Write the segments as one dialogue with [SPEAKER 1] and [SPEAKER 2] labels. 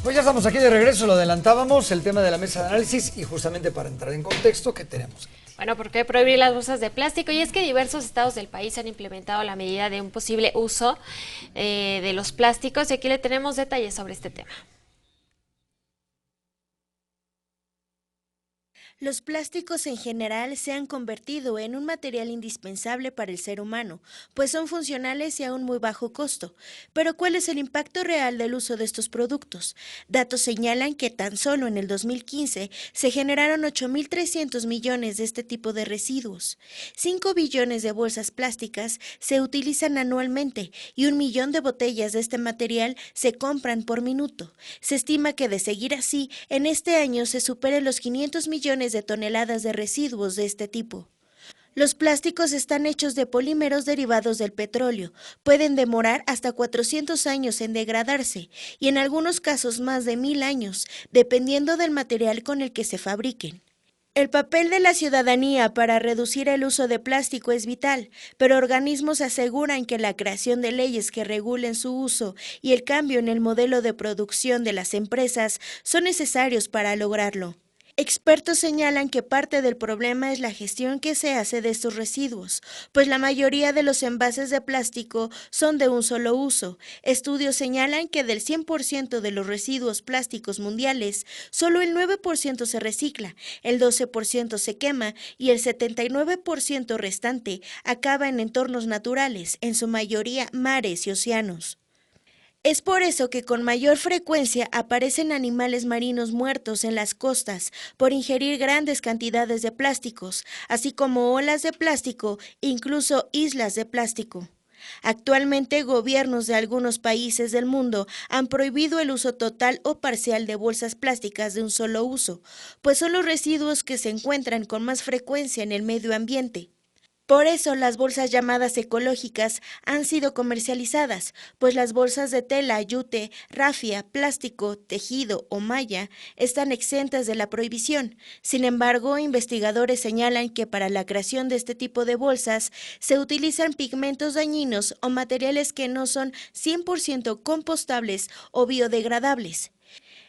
[SPEAKER 1] Pues ya estamos aquí de regreso, lo adelantábamos, el tema de la mesa de análisis y justamente para entrar en contexto, ¿qué tenemos?
[SPEAKER 2] Bueno, ¿por qué prohibir las bolsas de plástico? Y es que diversos estados del país han implementado la medida de un posible uso de los plásticos y aquí le tenemos detalles sobre este tema.
[SPEAKER 3] Los plásticos en general se han convertido en un material indispensable para el ser humano, pues son funcionales y a un muy bajo costo. Pero ¿cuál es el impacto real del uso de estos productos? Datos señalan que tan solo en el 2015 se generaron 8.300 millones de este tipo de residuos. 5 billones de bolsas plásticas se utilizan anualmente y 1 millón de botellas de este material se compran por minuto. Se estima que de seguir así, en este año se superen los 500 millones de toneladas de residuos de este tipo. Los plásticos están hechos de polímeros derivados del petróleo. Pueden demorar hasta 400 años en degradarse y en algunos casos más de 1000 años, dependiendo del material con el que se fabriquen. El papel de la ciudadanía para reducir el uso de plástico es vital, pero organismos aseguran que la creación de leyes que regulen su uso y el cambio en el modelo de producción de las empresas son necesarios para lograrlo. Expertos señalan que parte del problema es la gestión que se hace de estos residuos, pues la mayoría de los envases de plástico son de un solo uso. Estudios señalan que del 100% de los residuos plásticos mundiales, solo el 9% se recicla, el 12% se quema y el 79% restante acaba en entornos naturales, en su mayoría mares y océanos. Es por eso que con mayor frecuencia aparecen animales marinos muertos en las costas por ingerir grandes cantidades de plásticos, así como olas de plástico e incluso islas de plástico. Actualmente, gobiernos de algunos países del mundo han prohibido el uso total o parcial de bolsas plásticas de un solo uso, pues son los residuos que se encuentran con más frecuencia en el medio ambiente. Por eso las bolsas llamadas ecológicas han sido comercializadas, pues las bolsas de tela, yute, rafia, plástico, tejido o malla están exentas de la prohibición. Sin embargo, investigadores señalan que para la creación de este tipo de bolsas se utilizan pigmentos dañinos o materiales que no son 100% compostables o biodegradables.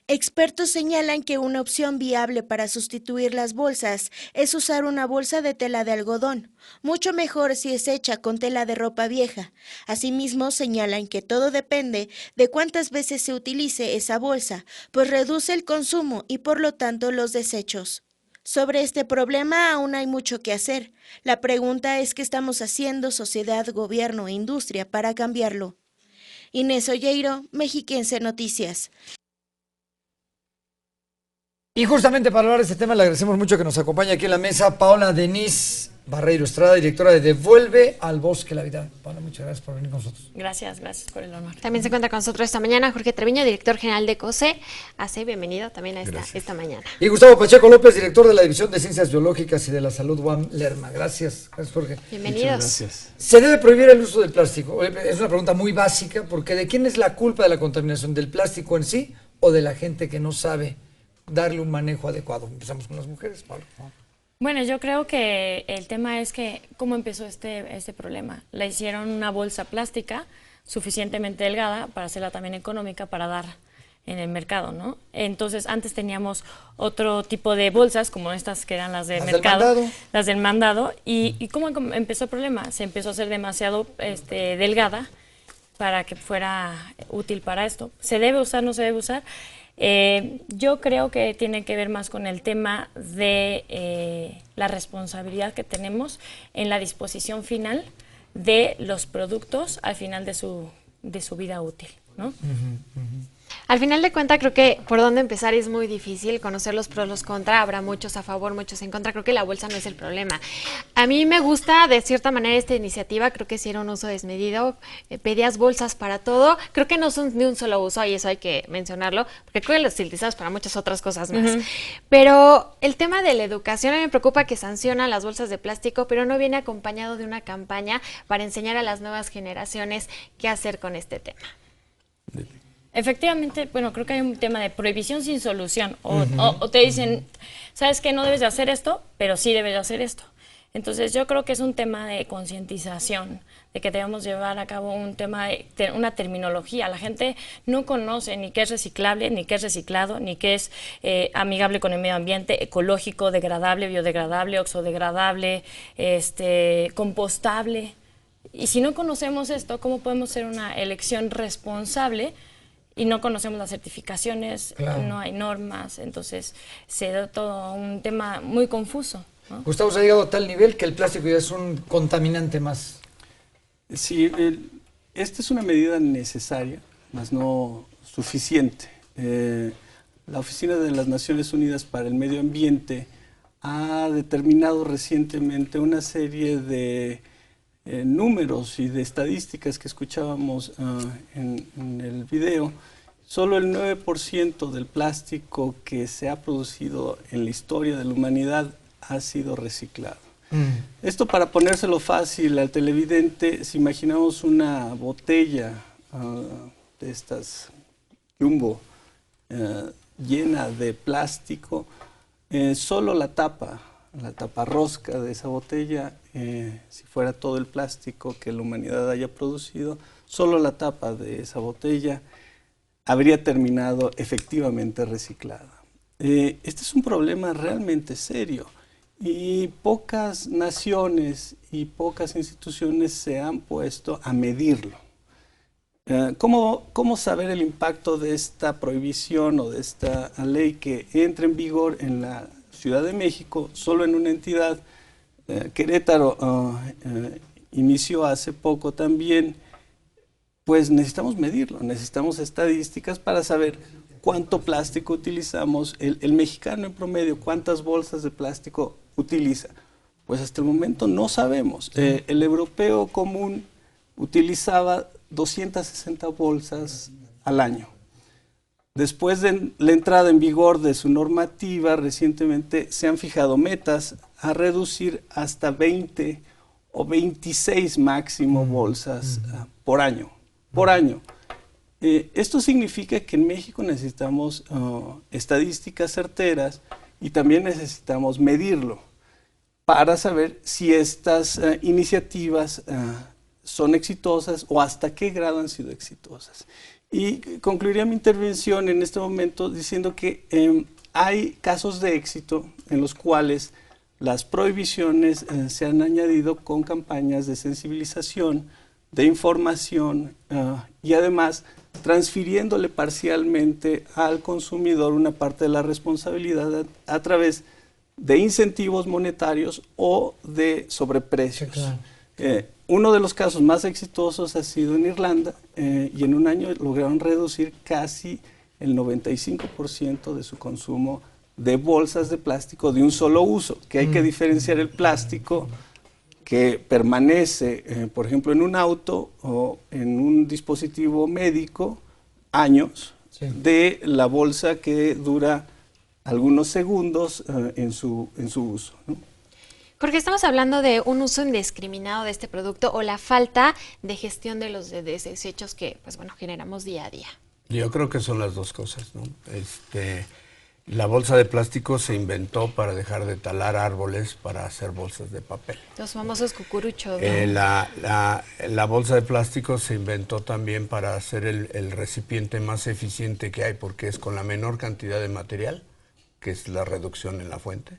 [SPEAKER 3] Expertos señalan que una opción viable para sustituir las bolsas es usar una bolsa de tela de algodón, mucho mejor si es hecha con tela de ropa vieja. Asimismo, señalan que todo depende de cuántas veces se utilice esa bolsa, pues reduce el consumo y por lo tanto los desechos. Sobre este problema aún hay mucho que hacer. La pregunta es qué estamos haciendo sociedad, gobierno e industria para cambiarlo. Inés Olleiro, Mexiquense Noticias.
[SPEAKER 1] Y justamente para hablar de este tema le agradecemos mucho que nos acompañe aquí en la mesa Paola Denise Barreiro Estrada, directora de Devuelve al Bosque la Vida. Paola, muchas gracias por venir con nosotros.
[SPEAKER 4] Gracias por el honor.
[SPEAKER 2] También se encuentra con nosotros esta mañana Jorge Treviño, director general de COSE. Así, bienvenido también a esta mañana.
[SPEAKER 1] Y Gustavo Pacheco López, director de la División de Ciencias Biológicas y de la Salud UAM Lerma. Gracias Jorge.
[SPEAKER 2] Bienvenidos.
[SPEAKER 5] Muchas gracias.
[SPEAKER 1] ¿Se debe prohibir el uso del plástico? Es una pregunta muy básica, porque ¿de quién es la culpa de la contaminación? ¿Del plástico en sí o de la gente que no sabe darle un manejo adecuado? Empezamos con las mujeres, Pablo.
[SPEAKER 4] Bueno, yo creo que el tema es que cómo empezó este problema. Le hicieron una bolsa plástica suficientemente delgada para hacerla también económica para dar en el mercado, ¿no? Entonces, antes teníamos otro tipo de bolsas, como estas que eran las de mercado, las del mandado. ¿Y cómo empezó el problema? Se empezó a hacer demasiado delgada para que fuera útil para esto. ¿Se debe usar, no se debe usar? Yo creo que tiene que ver más con el tema de la responsabilidad que tenemos en la disposición final de los productos al final de su vida útil, ¿no?
[SPEAKER 2] Al final de cuentas, creo que por dónde empezar es muy difícil, conocer los pros, los contra, habrá muchos a favor, muchos en contra, creo que la bolsa no es el problema. A mí me gusta de cierta manera esta iniciativa, creo que sí era un uso desmedido, pedías bolsas para todo, creo que no son de un solo uso, y eso hay que mencionarlo, porque creo que las utilizas para muchas otras cosas más. Pero el tema de la educación, a mí me preocupa que sancionan las bolsas de plástico, pero no viene acompañado de una campaña para enseñar a las nuevas generaciones qué hacer con este tema.
[SPEAKER 4] Efectivamente, bueno, creo que hay un tema de prohibición sin solución. O te dicen, ¿sabes qué? No debes de hacer esto, pero sí debes de hacer esto. Entonces yo creo que es un tema de concientización, de que debemos llevar a cabo un tema de una terminología. La gente no conoce ni qué es reciclable, ni qué es reciclado, ni qué es amigable con el medio ambiente, ecológico, degradable, biodegradable, oxodegradable, compostable. Y si no conocemos esto, ¿cómo podemos hacer una elección responsable? Y no conocemos las certificaciones, claro, no hay normas, entonces se da todo un tema muy confuso, ¿no?
[SPEAKER 1] Gustavo, se ha llegado a tal nivel que el plástico ya es un contaminante más.
[SPEAKER 5] Sí, esta es una medida necesaria, mas no suficiente. La Oficina de las Naciones Unidas para el Medio Ambiente ha determinado recientemente una serie de números y de estadísticas que escuchábamos en el video. Solo el 9% del plástico que se ha producido en la historia de la humanidad ha sido reciclado. Esto, para ponérselo fácil al televidente, si imaginamos una botella de estas Jumbo llena de plástico, solo la tapa rosca de esa botella, si fuera todo el plástico que la humanidad haya producido, solo la tapa de esa botella habría terminado efectivamente reciclada. Este es un problema realmente serio y pocas naciones y pocas instituciones se han puesto a medirlo. ¿Cómo saber el impacto de esta prohibición o de esta ley que entra en vigor en la Ciudad de México, solo en una entidad? Querétaro inició hace poco también. Pues necesitamos medirlo, necesitamos estadísticas para saber cuánto plástico utilizamos. El mexicano en promedio, ¿cuántas bolsas de plástico utiliza? Pues hasta el momento no sabemos. El europeo común utilizaba 260 bolsas al año. Después de la entrada en vigor de su normativa, recientemente se han fijado metas a reducir hasta 20 o 26 máximo bolsas por año. Esto significa que en México necesitamos estadísticas certeras y también necesitamos medirlo para saber si estas iniciativas son exitosas o hasta qué grado han sido exitosas. Y concluiría mi intervención en este momento diciendo que hay casos de éxito en los cuales las prohibiciones se han añadido con campañas de sensibilización, de información y además transfiriéndole parcialmente al consumidor una parte de la responsabilidad a través de incentivos monetarios o de sobreprecios. Sí, claro. Uno de los casos más exitosos ha sido en Irlanda y en un año lograron reducir casi el 95% de su consumo de bolsas de plástico de un solo uso, que hay que diferenciar el plástico que permanece, por ejemplo, en un auto o en un dispositivo médico años, sí, de la bolsa que dura algunos segundos en su uso, ¿no?
[SPEAKER 2] Porque estamos hablando de un uso indiscriminado de este producto o la falta de gestión de los desechos que, pues bueno, generamos día a día.
[SPEAKER 6] Yo creo que son las dos cosas, ¿no? La bolsa de plástico se inventó para dejar de talar árboles para hacer bolsas de papel.
[SPEAKER 2] Los famosos cucuruchos, ¿no?
[SPEAKER 6] La bolsa de plástico se inventó también para hacer el recipiente más eficiente que hay, porque es con la menor cantidad de material, que es la reducción en la fuente,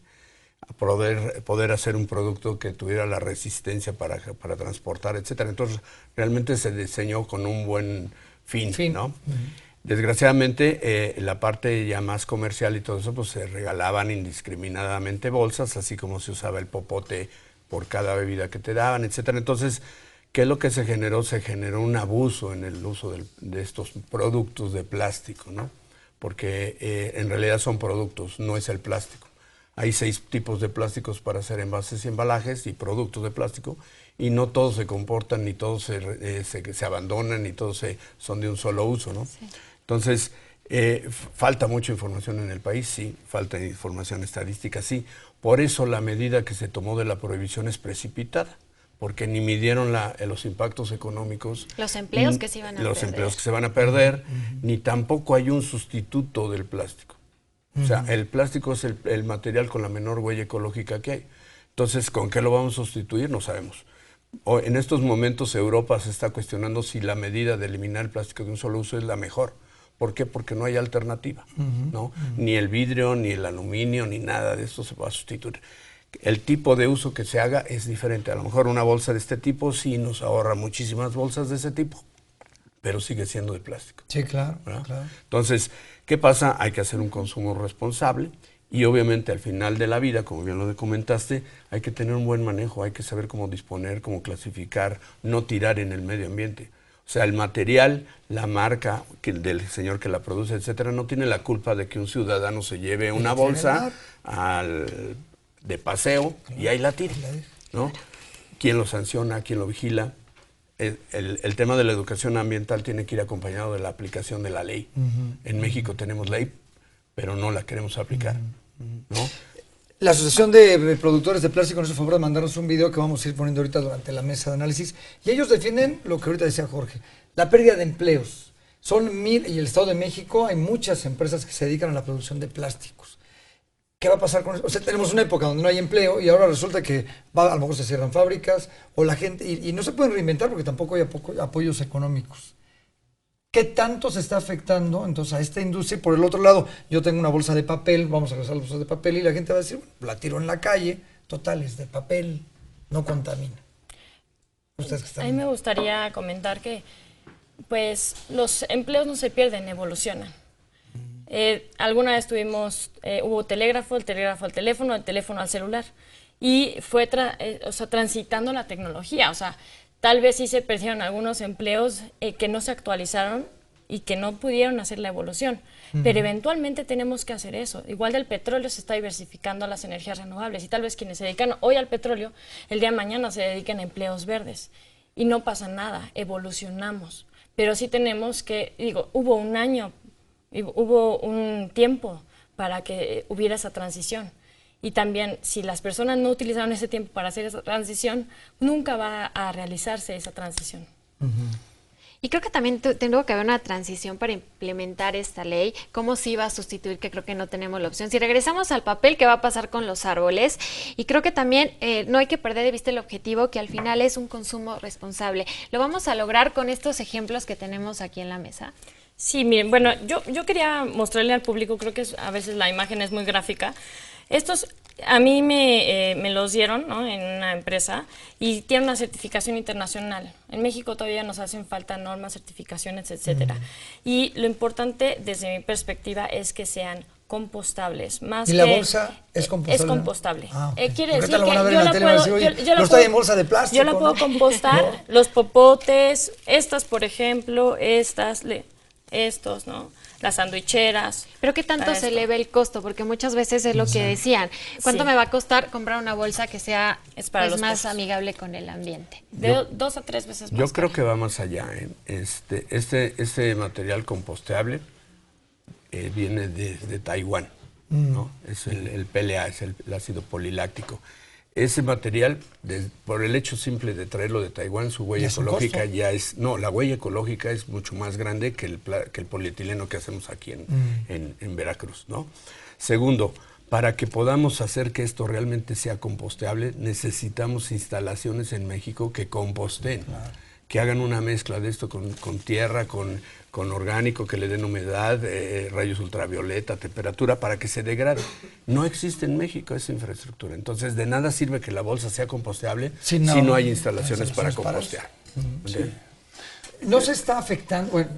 [SPEAKER 6] a poder hacer un producto que tuviera la resistencia para transportar, etcétera. Entonces, realmente se diseñó con un buen fin, ¿no? Desgraciadamente, la parte ya más comercial y todo eso, pues se regalaban indiscriminadamente bolsas, así como se usaba el popote por cada bebida que te daban, etcétera. Entonces, ¿qué es lo que se generó? Se generó un abuso en el uso de estos productos de plástico, ¿no? Porque en realidad son productos, no es el plástico. Hay 6 tipos de plásticos para hacer envases y embalajes y productos de plástico, y no todos se comportan, ni todos se abandonan, ni todos son de un solo uso, ¿no? Sí. Entonces, falta mucha información en el país, sí, falta información estadística, sí. Por eso la medida que se tomó de la prohibición es precipitada, porque ni midieron los impactos económicos.
[SPEAKER 2] Los empleos que se iban a perder. Los
[SPEAKER 6] empleos que se van a perder, ni tampoco hay un sustituto del plástico. O sea, el plástico es el material con la menor huella ecológica que hay. Entonces, ¿con qué lo vamos a sustituir? No sabemos. En estos momentos Europa se está cuestionando si la medida de eliminar el plástico de un solo uso es la mejor. ¿Por qué? Porque no hay alternativa, ¿no? Ni el vidrio, ni el aluminio, ni nada de esto se va a sustituir. El tipo de uso que se haga es diferente. A lo mejor una bolsa de este tipo sí nos ahorra muchísimas bolsas de ese tipo, pero sigue siendo de plástico.
[SPEAKER 1] Sí, claro,
[SPEAKER 6] ¿verdad?
[SPEAKER 1] claro.
[SPEAKER 6] Entonces, ¿qué pasa? Hay que hacer un consumo responsable y obviamente al final de la vida, como bien lo comentaste, hay que tener un buen manejo, hay que saber cómo disponer, cómo clasificar, no tirar en el medio ambiente. O sea, el material, la marca del señor que la produce, etcétera, no tiene la culpa de que un ciudadano se lleve una bolsa de paseo y ahí la tire, ¿no? ¿Quién lo sanciona? ¿Quién lo vigila? El tema de la educación ambiental tiene que ir acompañado de la aplicación de la ley. En México tenemos ley, pero no la queremos aplicar, ¿no?
[SPEAKER 1] La Asociación de Productores de Plástico nos hizo favor de mandarnos un video que vamos a ir poniendo ahorita durante la mesa de análisis. Y ellos defienden lo que ahorita decía Jorge, la pérdida de empleos. Son 1000, y el Estado de México hay muchas empresas que se dedican a la producción de plásticos. ¿Qué va a pasar con eso? O sea, tenemos una época donde no hay empleo y ahora resulta que a lo mejor se cierran fábricas o la gente, y no se pueden reinventar porque tampoco hay apoyos económicos. ¿Qué tanto se está afectando entonces a esta industria? Y por el otro lado, yo tengo una bolsa de papel, vamos a regresar a las bolsas de papel y la gente va a decir, bueno, la tiro en la calle, total, es de papel, no contamina. Ustedes que están...
[SPEAKER 4] A mí me gustaría comentar que pues los empleos no se pierden, evolucionan. Alguna vez hubo telégrafo, el telégrafo al teléfono, el teléfono al celular y fue transitando la tecnología, o sea, tal vez sí se perdieron algunos empleos que no se actualizaron y que no pudieron hacer la evolución, pero eventualmente tenemos que hacer eso. Igual del petróleo se está diversificando a las energías renovables y tal vez quienes se dedican hoy al petróleo, el día de mañana se dediquen a empleos verdes y no pasa nada, evolucionamos, pero sí tenemos que, hubo un tiempo para que hubiera esa transición. Y también, si las personas no utilizaron ese tiempo para hacer esa transición, nunca va a realizarse esa transición.
[SPEAKER 2] Y creo que también tengo que haber una transición para implementar esta ley. ¿Cómo se iba a sustituir? Que creo que no tenemos la opción. Si regresamos al papel, ¿qué va a pasar con los árboles? Y creo que también no hay que perder de vista el objetivo, que al final es un consumo responsable. ¿Lo vamos a lograr con estos ejemplos que tenemos aquí en la mesa?
[SPEAKER 4] Sí, miren, bueno, yo quería mostrarle al público, creo que a veces la imagen es muy gráfica. Estos a mí me los dieron, ¿no?, en una empresa y tienen una certificación internacional. En México todavía nos hacen falta normas, certificaciones, etcétera. Y lo importante desde mi perspectiva es que sean compostables.
[SPEAKER 1] ¿Y la bolsa es compostable?
[SPEAKER 4] Es compostable. Quiere
[SPEAKER 1] Porque
[SPEAKER 4] decir
[SPEAKER 1] lo van a ver
[SPEAKER 4] que
[SPEAKER 1] en la tele, van a decir, oye, no está en bolsa de plástico.
[SPEAKER 4] Yo la puedo compostar, los popotes, estas por ejemplo, estos, ¿no? Las sandwicheras.
[SPEAKER 2] ¿Pero qué tanto se eleva el costo? Porque muchas veces es lo que decían. ¿Cuánto me va a costar comprar una bolsa que sea más amigable con el ambiente?
[SPEAKER 4] De 2 a 3 veces más.
[SPEAKER 6] Yo creo que va más allá. Este material composteable viene de Taiwán, ¿no? Es el PLA, es el ácido poliláctico. Ese material, por el hecho simple de traerlo de Taiwán, su huella ecológica ya es... No, la huella ecológica es mucho más grande que el polietileno que hacemos aquí en Veracruz, ¿no? Segundo, para que podamos hacer que esto realmente sea composteable, necesitamos instalaciones en México que composten, que hagan una mezcla de esto con tierra, con orgánico, que le den humedad, rayos ultravioleta, temperatura, para que se degrade. No existe en México esa infraestructura. Entonces, de nada sirve que la bolsa sea composteable si no hay instalaciones para compostear.
[SPEAKER 1] Sí. No se está afectando... Bueno,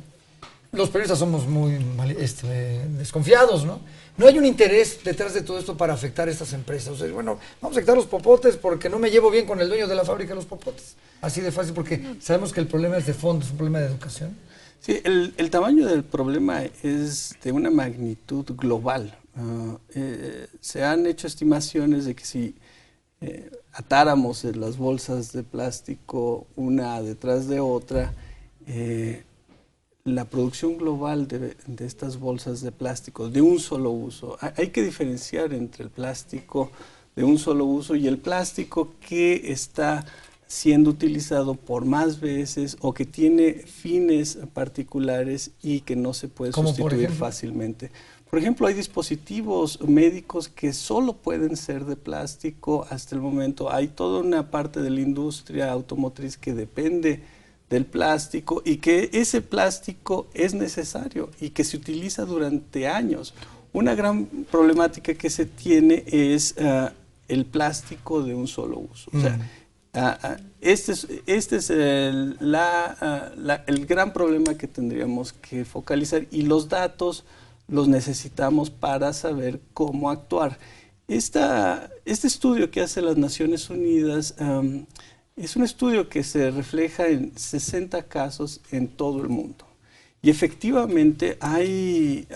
[SPEAKER 1] los periodistas somos muy desconfiados, ¿no? No hay un interés detrás de todo esto para afectar a estas empresas. O sea, bueno, vamos a afectar los popotes porque no me llevo bien con el dueño de la fábrica de los popotes. Así de fácil, porque sabemos que el problema es de fondo, es un problema de educación.
[SPEAKER 5] Sí, el tamaño del problema es de una magnitud global. Se han hecho estimaciones de que si atáramos las bolsas de plástico una detrás de otra, la producción global de estas bolsas de plástico de un solo uso, hay que diferenciar entre el plástico de un solo uso y el plástico que está siendo utilizado por más veces o que tiene fines particulares y que no se puede sustituir fácilmente. Por ejemplo, hay dispositivos médicos que solo pueden ser de plástico hasta el momento. Hay toda una parte de la industria automotriz que depende del plástico y que ese plástico es necesario y que se utiliza durante años. Una gran problemática que se tiene es el plástico de un solo uso. O sea, este es el gran problema que tendríamos que focalizar, y los datos los necesitamos para saber cómo actuar. Este estudio que hace las Naciones Unidas es un estudio que se refleja en 60 casos en todo el mundo. Y efectivamente hay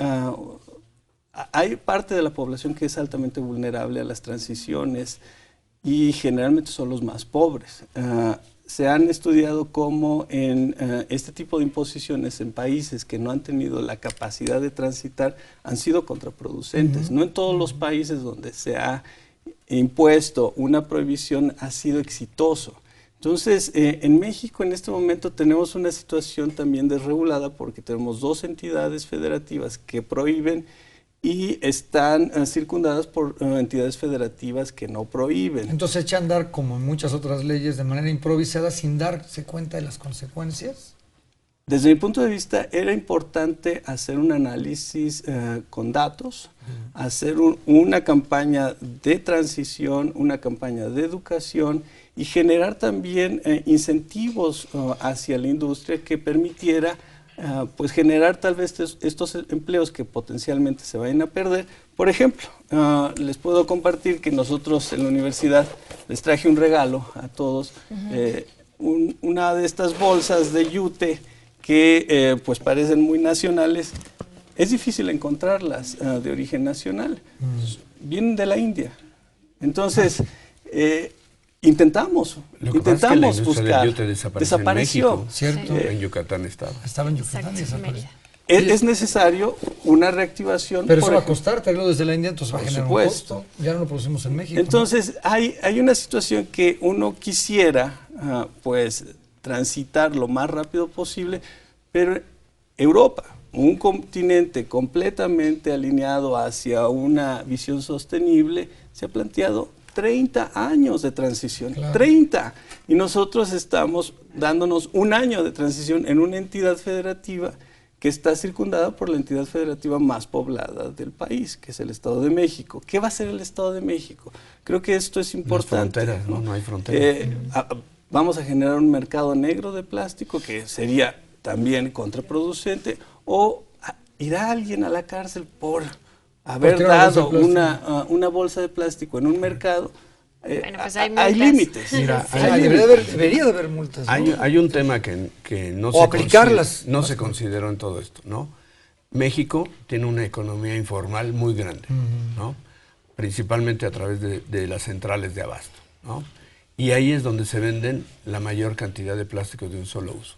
[SPEAKER 5] parte de la población que es altamente vulnerable a las transiciones y generalmente son los más pobres. Se han estudiado cómo en este tipo de imposiciones en países que no han tenido la capacidad de transitar han sido contraproducentes. No en todos los países donde se ha impuesto una prohibición ha sido exitoso. Entonces, en México en este momento tenemos una situación también desregulada porque tenemos 2 entidades federativas que prohíben y están circundadas por entidades federativas que no prohíben.
[SPEAKER 1] Entonces echa a andar, como en muchas otras leyes, de manera improvisada, sin darse cuenta de las consecuencias.
[SPEAKER 5] Desde mi punto de vista, era importante hacer un análisis con datos, hacer una campaña de transición, una campaña de educación y generar también incentivos hacia la industria que permitiera pues generar tal vez estos empleos que potencialmente se vayan a perder. Por ejemplo, les puedo compartir que nosotros en la universidad les traje un regalo a todos, una de estas bolsas de yute que pues parecen muy nacionales. Es difícil encontrarlas de origen nacional, vienen de la India. Entonces, intentamos buscar, desapareció.
[SPEAKER 6] ¿Cierto? En Yucatán estaba
[SPEAKER 1] en Yucatán.
[SPEAKER 5] Es necesario una reactivación.
[SPEAKER 1] Pero eso va a costar traerlo desde la India, entonces va a generar un costo. Ya no lo producimos en México.
[SPEAKER 5] Entonces, ¿no? hay una situación que uno quisiera pues transitar lo más rápido posible, pero Europa, un continente completamente alineado hacia una visión sostenible, se ha planteado 30 años de transición, claro. 30. Y nosotros estamos dándonos un año de transición en una entidad federativa que está circundada por la entidad federativa más poblada del país, que es el Estado de México. ¿Qué va a hacer el Estado de México? Creo que esto es importante.
[SPEAKER 6] Las fronteras, no hay fronteras.
[SPEAKER 5] Vamos a generar un mercado negro de plástico que sería también contraproducente, o irá alguien a la cárcel por haber dado una bolsa de plástico en un mercado.
[SPEAKER 2] Bueno, pues hay
[SPEAKER 5] límites.
[SPEAKER 1] Mira, debería de haber multas, ¿no?
[SPEAKER 6] Hay un tema que no se consideró en todo esto, ¿no? México tiene una economía informal muy grande, ¿no? Principalmente a través de las centrales de abasto, ¿no? Y ahí es donde se venden la mayor cantidad de plásticos de un solo uso.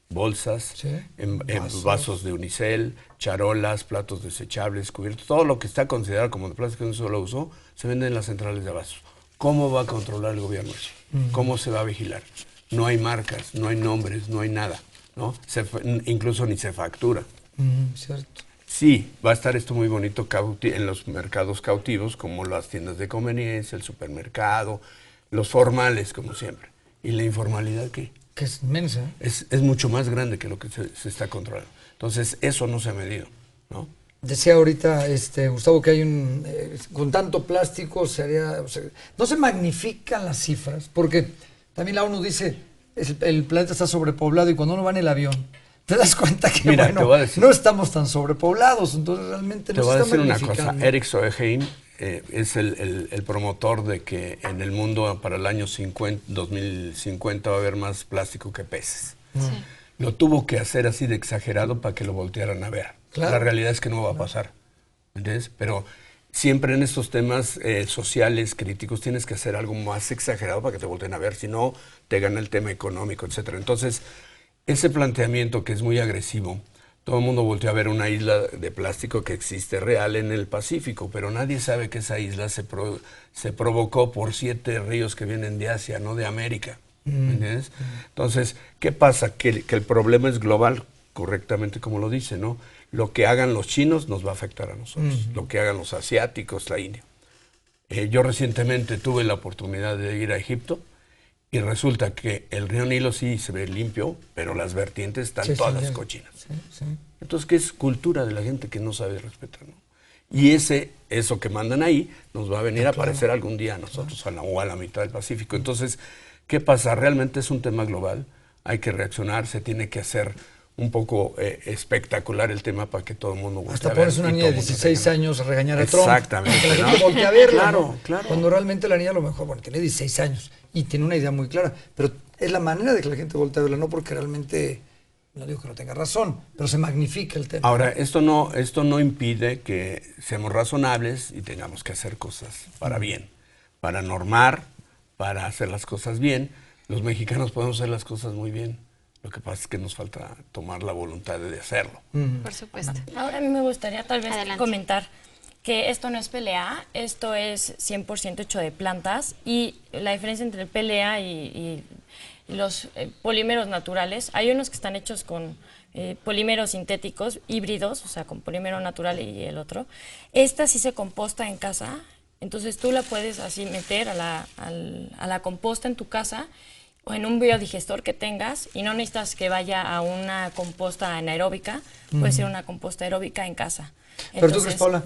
[SPEAKER 6] Bolsas, ¿sí? en vasos de unicel, charolas, platos desechables, cubiertos, todo lo que está considerado como de plástico de un solo uso, se vende en las centrales de abastos. ¿Cómo va a controlar el gobierno eso? ¿Cómo se va a vigilar? No hay marcas, no hay nombres, no hay nada, ¿no? Incluso ni se factura.
[SPEAKER 1] Cierto.
[SPEAKER 6] Sí, va a estar esto muy bonito en los mercados cautivos, como las tiendas de conveniencia, el supermercado, los formales, como siempre. ¿Y la informalidad qué?
[SPEAKER 1] Que es inmensa.
[SPEAKER 6] Es mucho más grande que lo que se está controlando. Entonces, eso no se ha medido, ¿no?
[SPEAKER 1] Decía ahorita Gustavo que hay con tanto plástico no se magnifican las cifras, porque también la ONU dice el planeta está sobrepoblado, y cuando uno va en el avión te das cuenta que no estamos tan sobrepoblados, entonces realmente no se está magnificando. Te voy a decir una cosa,
[SPEAKER 6] Erik Soeheim es el promotor de que en el mundo para el año 2050 va a haber más plástico que peces. Sí. Lo tuvo que hacer así de exagerado para que lo voltearan a ver. Claro. La realidad es que no va a pasar, ¿entiendes? Pero siempre en estos temas sociales, críticos, tienes que hacer algo más exagerado para que te volteen a ver, si no te gana el tema económico, etcétera. Entonces, ese planteamiento que es muy agresivo, todo el mundo volteó a ver una isla de plástico que existe real en el Pacífico, pero nadie sabe que esa isla se provocó por 7 ríos que vienen de Asia, no de América. ¿Me entiendes? Entonces, ¿qué pasa? Que el problema es global, correctamente como lo dice, ¿no? Lo que hagan los chinos nos va a afectar a nosotros, lo que hagan los asiáticos, la India. Yo recientemente tuve la oportunidad de ir a Egipto y resulta que el río Nilo sí se ve limpio, pero las vertientes están todas cochinas.
[SPEAKER 1] Sí.
[SPEAKER 6] Entonces, ¿qué es cultura de la gente que no sabe respetar, ¿no? Y eso que mandan ahí nos va a venir a aparecer algún día a nosotros, o a la mitad del Pacífico. Entonces, ¿qué pasa? Realmente es un tema global, hay que reaccionar, se tiene que hacer un poco espectacular el tema para que todo el mundo
[SPEAKER 1] hasta pones una niña de 16 años a regañar a Trump.
[SPEAKER 6] Exactamente.
[SPEAKER 1] Que la gente voltea a verla,
[SPEAKER 6] claro,
[SPEAKER 1] ¿no?
[SPEAKER 6] claro.
[SPEAKER 1] Cuando realmente la niña a lo mejor, bueno, tiene 16 años y tiene una idea muy clara, pero es la manera de que la gente voltea a verla, no porque realmente, no digo que no tenga razón, pero se magnifica el tema.
[SPEAKER 6] Ahora, esto no impide que seamos razonables y tengamos que hacer cosas para bien, para normar, para hacer las cosas bien. Los mexicanos podemos hacer las cosas muy bien. Lo que pasa es que nos falta tomar la voluntad de hacerlo.
[SPEAKER 2] Por supuesto.
[SPEAKER 4] Ahora a mí me gustaría tal vez
[SPEAKER 2] Adelante.
[SPEAKER 4] comentar que esto no es PLA, esto es 100% hecho de plantas y la diferencia entre el PLA y los polímeros naturales, hay unos que están hechos con polímeros sintéticos híbridos, o sea, con polímero natural y el otro. Esta sí se composta en casa, entonces tú la puedes así meter a la composta en tu casa o en un biodigestor que tengas y no necesitas que vaya a una composta anaeróbica, puede ser una composta aeróbica en casa.
[SPEAKER 1] Pero tú crees, Paula,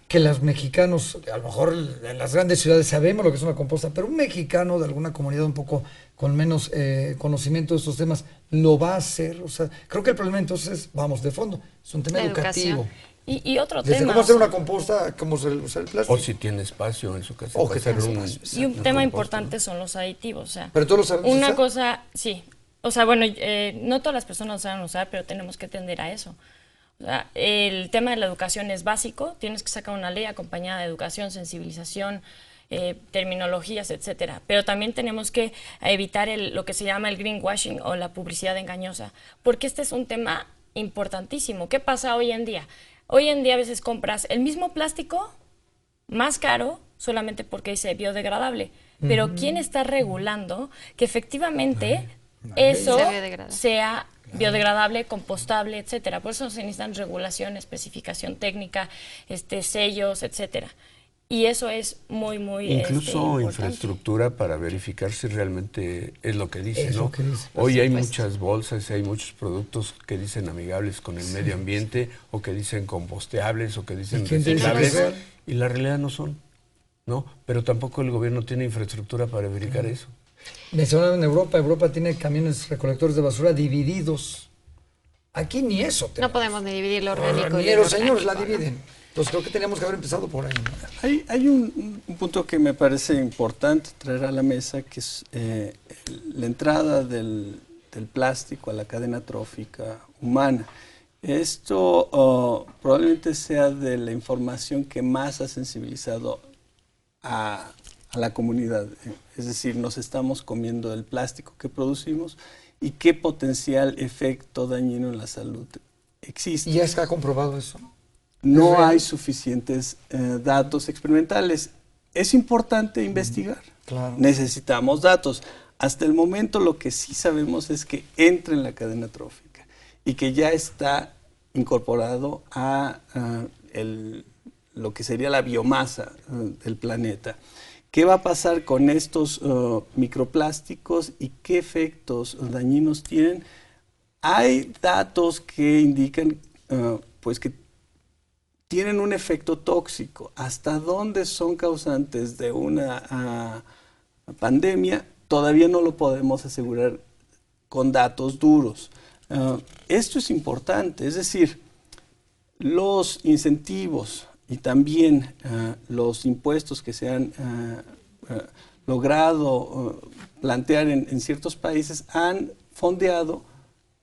[SPEAKER 1] que los mexicanos, a lo mejor en las grandes ciudades sabemos lo que es una composta, pero un mexicano de alguna comunidad un poco con menos conocimiento de estos temas, lo va a hacer. O sea, creo que el problema entonces, vamos, de fondo, es un tema
[SPEAKER 2] La
[SPEAKER 1] educativo.
[SPEAKER 2] educación.
[SPEAKER 4] Y otro
[SPEAKER 1] Desde
[SPEAKER 4] tema.
[SPEAKER 1] cómo hacer una composta, cómo usar el plástico.
[SPEAKER 6] O si tiene espacio en su casa.
[SPEAKER 1] O que
[SPEAKER 6] para hacer
[SPEAKER 1] tenga espacio,
[SPEAKER 4] Y un
[SPEAKER 6] una
[SPEAKER 4] tema
[SPEAKER 6] composta,
[SPEAKER 4] importante son los aditivos. O sea,
[SPEAKER 1] ¿Pero todos lo sabemos
[SPEAKER 4] una
[SPEAKER 1] usar?
[SPEAKER 4] cosa, sí. O sea, bueno, no todas las personas lo saben usar, pero tenemos que tender a eso. O sea, el tema de la educación es básico. Tienes que sacar una ley acompañada de educación, sensibilización, terminologías, etcétera. Pero también tenemos que evitar lo que se llama el greenwashing o la publicidad engañosa, porque este es un tema importantísimo. ¿Qué pasa hoy en día? Hoy en día a veces compras el mismo plástico más caro solamente porque dice biodegradable. Pero ¿quién está regulando que efectivamente eso sea biodegradable, compostable, etcétera? Por eso se necesitan regulación, especificación técnica, sellos, etcétera. Y eso es muy, muy
[SPEAKER 6] incluso
[SPEAKER 4] importante.
[SPEAKER 6] infraestructura para verificar si realmente es lo que dice,
[SPEAKER 1] Es
[SPEAKER 6] ¿no?
[SPEAKER 1] lo que dice,
[SPEAKER 6] Hoy hay muchas bolsas, hay muchos productos que dicen amigables con el medio ambiente, o que dicen composteables, o que dicen
[SPEAKER 1] ¿Y quién te dice
[SPEAKER 6] reciclables,
[SPEAKER 1] que son?
[SPEAKER 6] y la realidad no son, ¿no? Pero tampoco el gobierno tiene infraestructura para verificar eso.
[SPEAKER 1] Mencionaron en Europa tiene camiones recolectores de basura divididos. Aquí ni eso tenemos.
[SPEAKER 2] No podemos ni dividir lo orgánico y
[SPEAKER 1] Ni
[SPEAKER 2] lo
[SPEAKER 1] los señores la
[SPEAKER 2] inorgánico, ¿no?
[SPEAKER 1] dividen. Entonces creo que teníamos que haber empezado por ahí, ¿no?
[SPEAKER 5] Hay un punto que me parece importante traer a la mesa, que es la entrada del plástico a la cadena trófica humana. Esto probablemente sea de la información que más ha sensibilizado a la comunidad. Es decir, nos estamos comiendo el plástico que producimos y qué potencial efecto dañino en la salud existe.
[SPEAKER 1] ¿Y ya está comprobado eso?
[SPEAKER 5] No hay suficientes datos experimentales. Es importante investigar.
[SPEAKER 1] Claro.
[SPEAKER 5] Necesitamos datos. Hasta el momento lo que sí sabemos es que entra en la cadena trófica y que ya está incorporado a lo que sería la biomasa del planeta. ¿Qué va a pasar con estos microplásticos y qué efectos dañinos tienen? Hay datos que indican pues que tienen un efecto tóxico. ¿Hasta dónde son causantes de una pandemia? Todavía no lo podemos asegurar con datos duros. Esto es importante, es decir, los incentivos y también los impuestos que se han logrado plantear en ciertos países han fondeado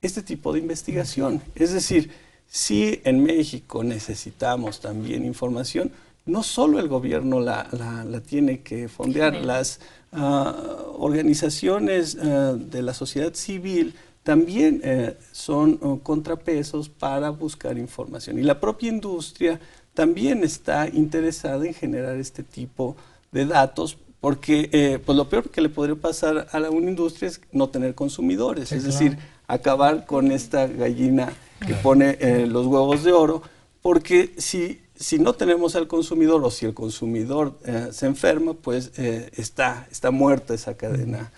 [SPEAKER 5] este tipo de investigación. Es decir, si en México necesitamos también información, no solo el gobierno la tiene que fondear, las organizaciones de la sociedad civil también son contrapesos para buscar información. Y la propia industria también está interesada en generar este tipo de datos porque pues lo peor que le podría pasar a una industria es no tener consumidores,
[SPEAKER 1] Sí,
[SPEAKER 5] es
[SPEAKER 1] claro.
[SPEAKER 5] decir, acabar con esta gallina que pone los huevos de oro, porque si no tenemos al consumidor o si el consumidor se enferma, pues está muerta esa cadena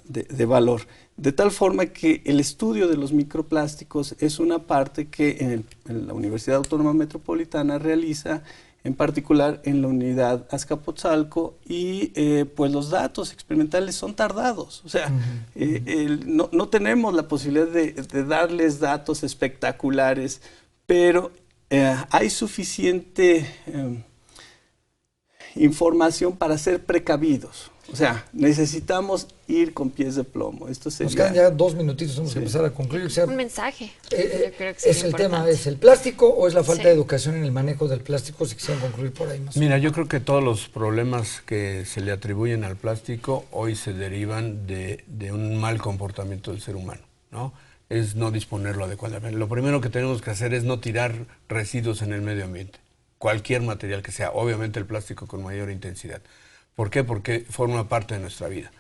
[SPEAKER 5] de valor. De tal forma que el estudio de los microplásticos es una parte que en la Universidad Autónoma Metropolitana realiza, en particular en la unidad Azcapotzalco, y pues los datos experimentales son tardados. O sea, no tenemos la posibilidad de darles datos espectaculares, pero hay suficiente información para ser precavidos. O sea, necesitamos ir con pies de plomo. Esto sería...
[SPEAKER 1] Nos quedan ya 2 minutitos, tenemos que empezar a concluir. O sea,
[SPEAKER 2] Un mensaje. Yo creo que
[SPEAKER 1] ¿es
[SPEAKER 2] sí
[SPEAKER 1] el tema,
[SPEAKER 2] importante.
[SPEAKER 1] es el plástico o es la falta
[SPEAKER 2] Sí.
[SPEAKER 1] de educación en el manejo del plástico? Si quisieran concluir por ahí más.
[SPEAKER 6] Mira, yo creo que todos los problemas que se le atribuyen al plástico hoy se derivan de un mal comportamiento del ser humano, ¿no? Es no disponerlo adecuadamente. Lo primero que tenemos que hacer es no tirar residuos en el medio ambiente, cualquier material que sea, obviamente el plástico con mayor intensidad. ¿Por qué? Porque forma parte de nuestra vida.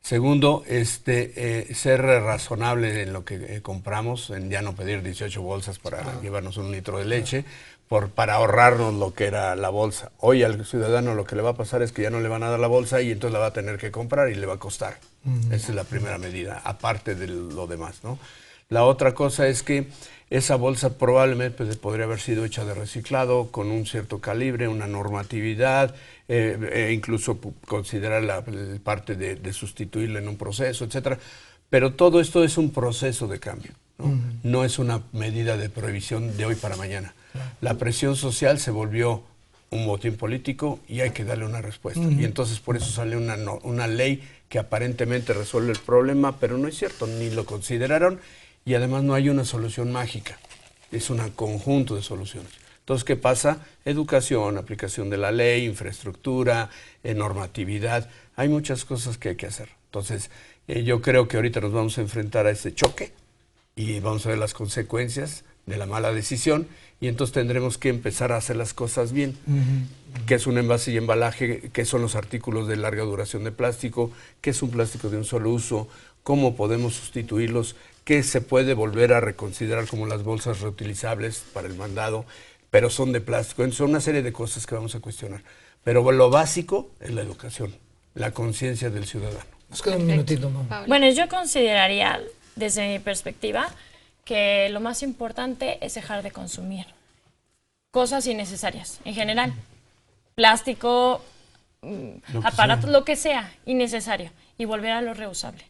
[SPEAKER 6] Segundo, ser razonable en lo que compramos, en ya no pedir 18 bolsas para llevarnos 1 litro de leche, para ahorrarnos lo que era la bolsa. Hoy al ciudadano lo que le va a pasar es que ya no le van a dar la bolsa y entonces la va a tener que comprar y le va a costar. Esa es la primera medida, aparte de lo demás, ¿no? La otra cosa es que esa bolsa probablemente pues, podría haber sido hecha de reciclado, con un cierto calibre, una normatividad, incluso considerar la parte de sustituirla en un proceso, etcétera. Pero todo esto es un proceso de cambio, ¿no? No es una medida de prohibición de hoy para mañana. La presión social se volvió un botín político y hay que darle una respuesta. Y entonces por eso sale una ley que aparentemente resuelve el problema, pero no es cierto, ni lo consideraron. Y además no hay una solución mágica, es un conjunto de soluciones. Entonces, ¿qué pasa? Educación, aplicación de la ley, infraestructura, normatividad, hay muchas cosas que hay que hacer. Entonces, yo creo que ahorita nos vamos a enfrentar a ese choque y vamos a ver las consecuencias de la mala decisión y entonces tendremos que empezar a hacer las cosas bien. ¿Qué es un envase y embalaje? ¿Qué son los artículos de larga duración de plástico? ¿Qué es un plástico de un solo uso? ¿Cómo podemos sustituirlos? ¿Qué se puede volver a reconsiderar como las bolsas reutilizables para el mandado, pero son de plástico? Son una serie de cosas que vamos a cuestionar. Pero lo básico es la educación, la conciencia del ciudadano.
[SPEAKER 1] Nos queda un minutito, mamá.
[SPEAKER 2] Paula.
[SPEAKER 4] Bueno, yo consideraría, desde mi perspectiva, que lo más importante es dejar de consumir cosas innecesarias, en general. Plástico, aparatos, lo que sea, innecesario, y volver a lo reusable.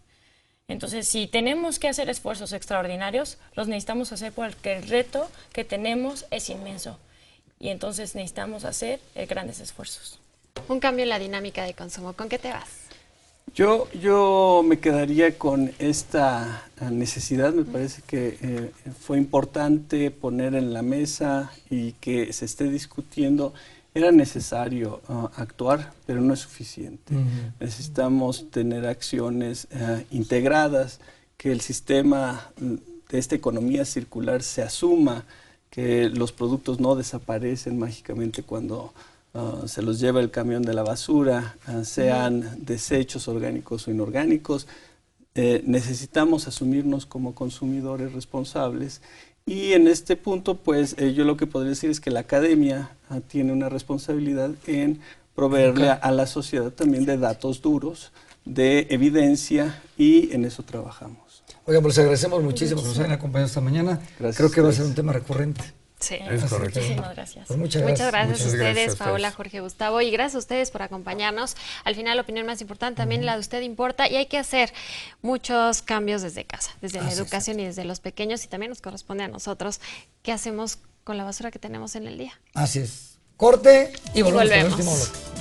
[SPEAKER 4] Entonces, si tenemos que hacer esfuerzos extraordinarios, los necesitamos hacer porque el reto que tenemos es inmenso. Y entonces necesitamos hacer grandes esfuerzos.
[SPEAKER 2] Un cambio en la dinámica de consumo. ¿Con qué te vas?
[SPEAKER 5] Yo me quedaría con esta necesidad. Me parece que fue importante poner en la mesa y que se esté discutiendo. Era necesario actuar, pero no es suficiente. Necesitamos tener acciones integradas, que el sistema de esta economía circular se asuma, que los productos no desaparecen mágicamente cuando se los lleva el camión de la basura, sean desechos orgánicos o inorgánicos. Necesitamos asumirnos como consumidores responsables. Y en este punto, pues yo lo que podría decir es que la academia tiene una responsabilidad en proveerle a la sociedad también de datos duros, de evidencia, y en eso trabajamos.
[SPEAKER 1] Oigan, pues les agradecemos muchísimo que nos hayan acompañado esta mañana.
[SPEAKER 5] Gracias
[SPEAKER 1] Creo que va a
[SPEAKER 5] a
[SPEAKER 1] ser
[SPEAKER 5] ustedes.
[SPEAKER 1] un tema recurrente.
[SPEAKER 2] Sí.
[SPEAKER 6] Es correcto.
[SPEAKER 4] Muchísimas gracias.
[SPEAKER 1] Pues muchas gracias.
[SPEAKER 2] Muchas gracias a
[SPEAKER 6] Muchas
[SPEAKER 2] ustedes,
[SPEAKER 6] gracias a ustedes.
[SPEAKER 2] Paola, Jorge, Gustavo, y gracias a ustedes por acompañarnos. Al final, la opinión más importante también la de usted importa y hay que hacer muchos cambios desde casa, desde la educación y desde los pequeños, y también nos corresponde a nosotros qué hacemos con la basura que tenemos en el día.
[SPEAKER 1] Así es. Corte y volvemos con el
[SPEAKER 2] volvemos.
[SPEAKER 1] último bloque.